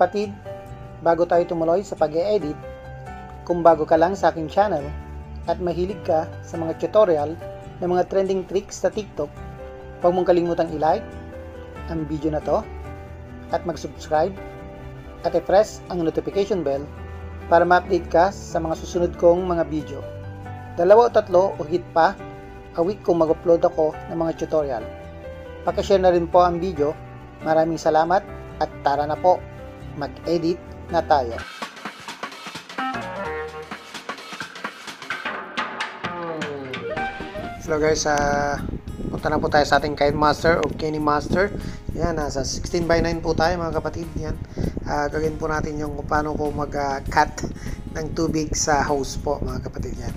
kapatid, bago tayo tumuloy sa pag-e-edit, kung bago ka lang sa aking channel at mahilig ka sa mga tutorial ng mga trending tricks sa TikTok, huwag mong kalimutang i-like ang video na to at mag-subscribe at i-press ang notification bell para ma-update ka sa mga susunod kong mga video. 2 o 3 o higit pa a week kung mag-upload ako ng mga tutorial. Pakishare na rin po ang video. Maraming salamat at tara na po, mag-edit na tayo. Hello guys, punta na po tayo sa ating KineMaster o KineMaster. Yan, nasa 16:9 po tayo mga kapatid. Yan, gagawin po natin yung kung paano po mag-cut ng tubig sa hose po mga kapatid. Yan,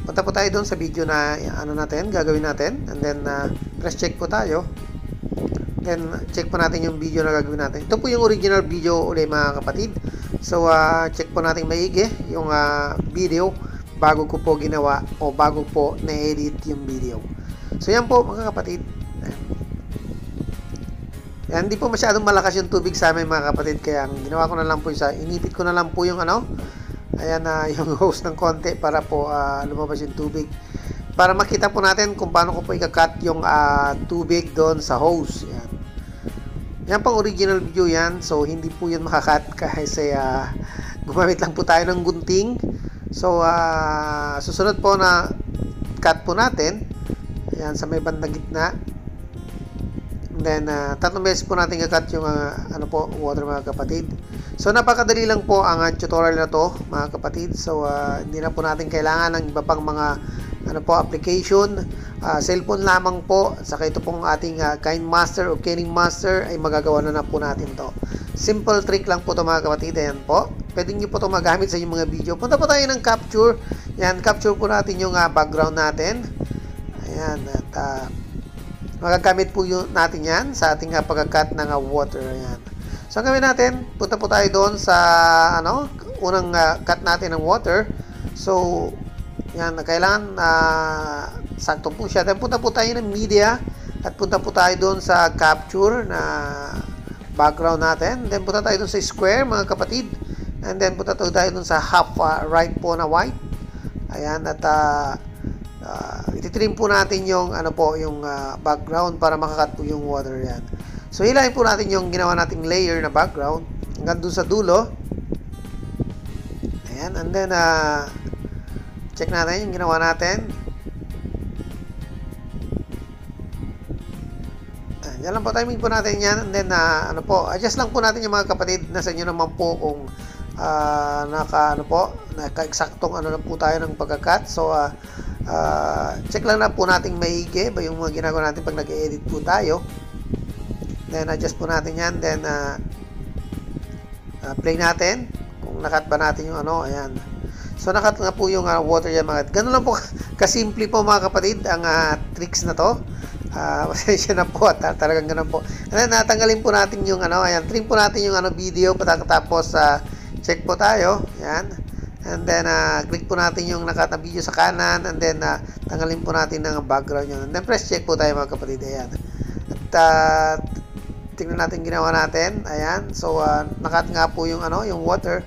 punta po tayo doon sa video na gagawin natin, and then press check po tayo. Then check po natin yung video na gagawin natin. Ito po yung original video ulit mga kapatid. So check po natin maigi yung video bago ko po ginawa o bago po na-edit yung video. So yan po mga kapatid. Yan, hindi po masyadong malakas yung tubig sa amin mga kapatid, kaya ang ginawa ko na lang po inipit ko na lang po yung ayan yung hose ng konti para po lumabas yung tubig. Para makita po natin kung paano ko po i-cut yung tubig doon sa hose. Yan. Yan pang original video yan. So hindi po yun makakat kasi gumamit lang po tayo ng gunting. So susunod po na cut po natin, yan sa may bandang gitna. And then 3 beses po natin i-cut yung water mga kapatid. So napakadali lang po ang tutorial na to mga kapatid. So hindi na po natin kailangan ng iba pang mga application. Cellphone lamang po. Saka ito pong ating KineMaster o KineMaster ay magagawa na po natin to. Simple trick lang po to mga kapatid. Ayan po. Pwede nyo po to magamit sa inyong mga video. Punta po tayo ng capture. Yan, capture po natin yung background natin. Ayan. At magagamit po natin yan sa ating pagka-cut ng water. Ayan. So ang gawin natin, punta po tayo doon sa unang cut natin ng water. So yan, kailangan sakto po siya. Then punta po tayo ng media at punta po tayo doon sa capture na background natin. Then punta tayo doon sa square mga kapatid. And then punta tayo doon sa half right po na white. Ayan, at ititrim po natin yung yung background para makakat po yung water. Yan. So hilahin po natin yung ginawa nating layer na background hanggang doon sa dulo. Ayan, and then check natin yung ginawa natin. Yan lang po, timing po natin yan. And then adjust lang po natin yung mga kapatid. Nasa inyo naman po kung naka-eksaktong na po tayo ng pagka-cut. So check lang na po nating maigi ba yung mga ginagawa natin pag nag-edit po tayo. Then adjust po natin yan. Then play natin kung nakat ba natin yung ayan. So nakat nga po yung water yan mga. Ganun lang po kasimple po mga kapatid ang tricks na to. Pasensya na po at talagang ganun po. And then natanggalin po natin yung ayan, trim po natin yung video pagkatapos check po tayo. Yan. And then click po natin yung nakat na video sa kanan, and then tanggalin po natin ng background yun. And then press check po tayo mga kapatid. Ayan. At tingnan natin ginawa natin. Ayan. So nakat nga po yung yung water.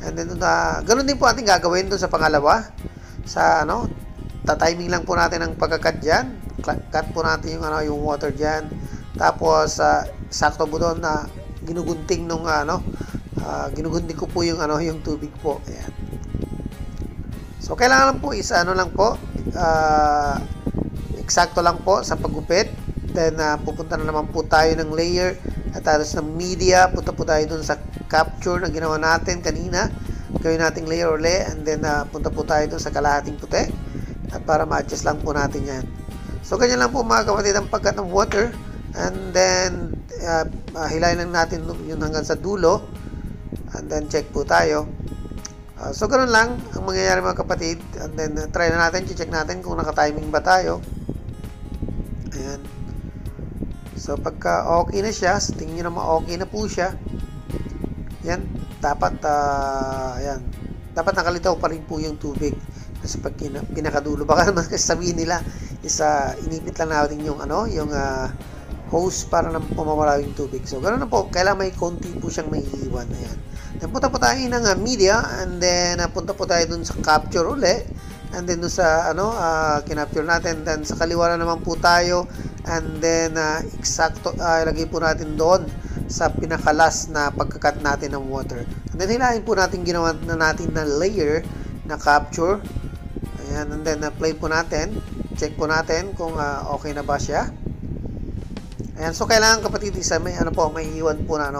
And then ganun din po ating gagawin doon sa pangalawa. Sa tatiming lang po natin ang pagka-cut diyan. Cut po natin yung yung water diyan. Tapos sakto po doon na ginugunting nung ginugunting ko po yung yung tubig po. Ayan. So kailangan lang po lang po eksakto lang po sa paggupit. Then pupunta na naman po tayo ng layer at tapos ng media, punta po tayo dun sa capture na ginawa natin kanina. Gawin nating layer ulit, and then punta po tayo dun sa kalahating puti at para ma-adjust lang po natin yan. So ganyan lang po mga kapatid ang pagkat ng water, and then hilahin lang natin yun hanggang sa dulo, and then check po tayo. So ganoon lang ang mangyayari mga kapatid, and then try na natin, check natin kung naka-timing ba tayo. Ayan. So pagka okay na siya, tingin nyo naman okay na po siya. Yan, dapat ayan, dapat nakalitaw pa rin po yung tubig. Kasi pag pinakadulo, baka naman sabihin nila inipit lang natin yung hose para na pumawala yung tubig. So, ganoon na po. Kailangan may konti po siyang may iwan. Ayan. Then, punta po tayo ng media, and then, punta po tayo dun sa capture uli, and then dun sa, kinapture natin, then sa kaliwa na naman po tayo, and then, eksakto, ilagay po natin doon sa pinakalas na pagkakat natin ng water. And then, hilahin po natin ginawa na natin na layer na capture. Ayan, and then, play po natin, check po natin kung okay na ba siya. Ayan, so kailangan kapatid isa may may iwan po na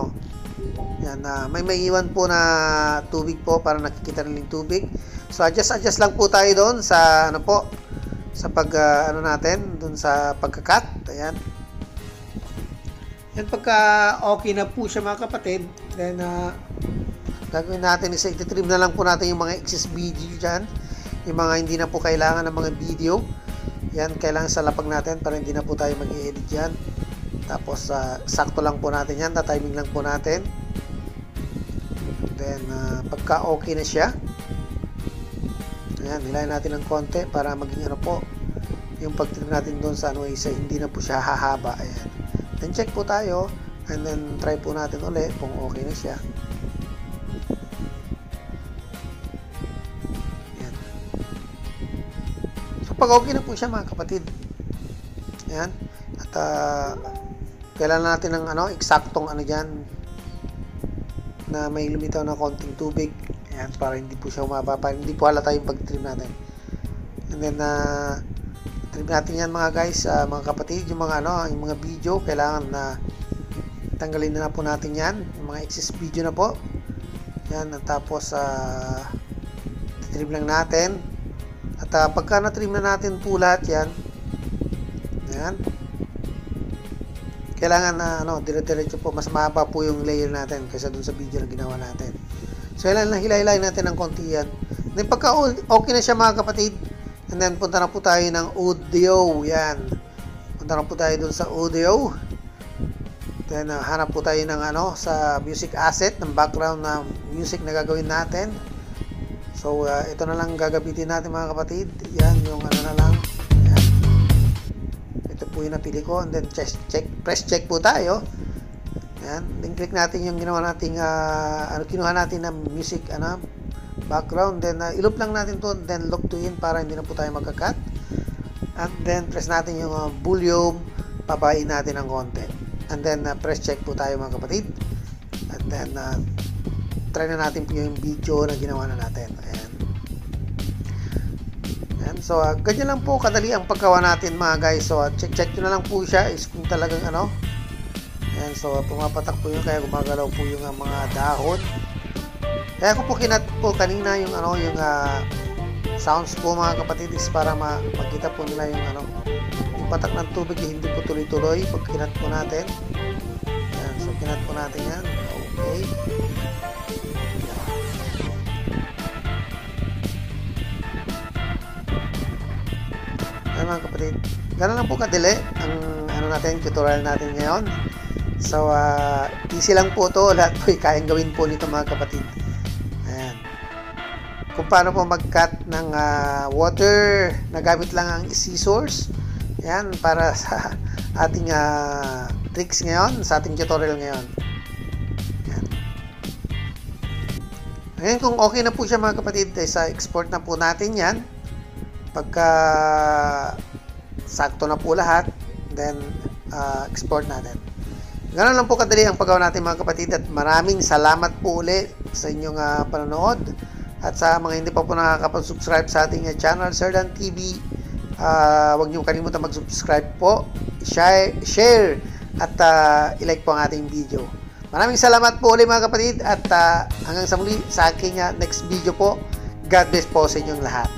yan, may iwan po na tubig po para nakikita nila yung tubig. So adjust lang po tayo doon sa sa pag natin doon sa pagkakat. Ayan. Yan, pagka okay na po siya mga kapatid, then gagawin natin is i-trim na lang po natin yung mga excess video diyan, yung mga hindi na po kailangan ng mga video. Yan, kailangan sa lapag natin para hindi na po tayo mag-i-edit diyan. Tapos sakto lang po natin yan, timing lang po natin. Then pagka okay na siya, ayan, hilahin natin ng konti para maging yung pag-trim natin doon sa isa hindi na po siya hahaba. Ayan. Then check po tayo, and then try po natin ulit kung okay na siya. Ayan. So pag okay na po siya mga kapatid, ayan, at kailangan natin ng eksaktong diyan na may lumitaw na konting tubig. Ayan, para hindi po siya umaba, para hindi po halata yung pag-trim natin. And then trim natin yan mga guys, mga kapatid, yung mga yung mga video, kailangan na tanggalin na po natin yan, yung mga excess video na po. Yan, at tapos trim lang natin. At pagka na-trim na natin po lahat yan, ayan, kailangan na dire-diretso po, mas mahaba po yung layer natin kaysa dun sa video na ginawa natin. So hilay-hilay natin ng konti yan. Then pagka okay na siya mga kapatid, and then punta na po tayo ng audio. Yan, punta na po tayo dun sa audio. Then hanap po tayo ng sa music asset, ng background na music na gagawin natin. So ito na lang gagamitin natin mga kapatid. Yan, yung na lang. Ito po yung napili ko, and then press check po tayo. Ayan, then click natin yung ginawa nating kinuha natin na music background, then iloop lang natin to, then lock to in para hindi na po tayo magka-cut. And then press natin yung volume, pabain natin ng konti. And then press check po tayo mga kapatid. And then try na natin po yung video na ginawa na natin. Ayan. So, ganyan lang po kadali ang paggawa natin mga guys. So, check nyo na lang po siya is kung talagang Ayan, so pumapatak po yun, kaya gumagalaw po yung mga dahon. Kaya ko po kinat po kanina yung yung sounds po mga kapatid is para makita po nila yung yung patak ng tubig hindi po tuloy-tuloy pag kinat po natin. Ayan, so kinat po natin yan. Okay. Ayan mga kapatid, gano'n lang po kadali ang natin, tutorial natin ngayon. So easy lang po to, lahat po kayang gawin po nito mga kapatid. Ayan, kung paano po mag-cut ng water na gamit lang ang scissors. Ayan, para sa ating tricks ngayon, sa ating tutorial ngayon. Ayan. Ngayon, kung okay na po siya mga kapatid, sa export na po natin yan. Pagka sakto na po lahat, then export natin. Ganoon lang po kadali ang paggawa natin mga kapatid, at maraming salamat po uli sa inyong panonood, at sa mga hindi pa po nakakapag-subscribe sa ating channel Sir Dan TV, huwag niyo kalimutan mag-subscribe po, share at i-like po ang ating video. Maraming salamat po uli mga kapatid, at hanggang sa muli sa aking next video po. God bless po sa inyong lahat.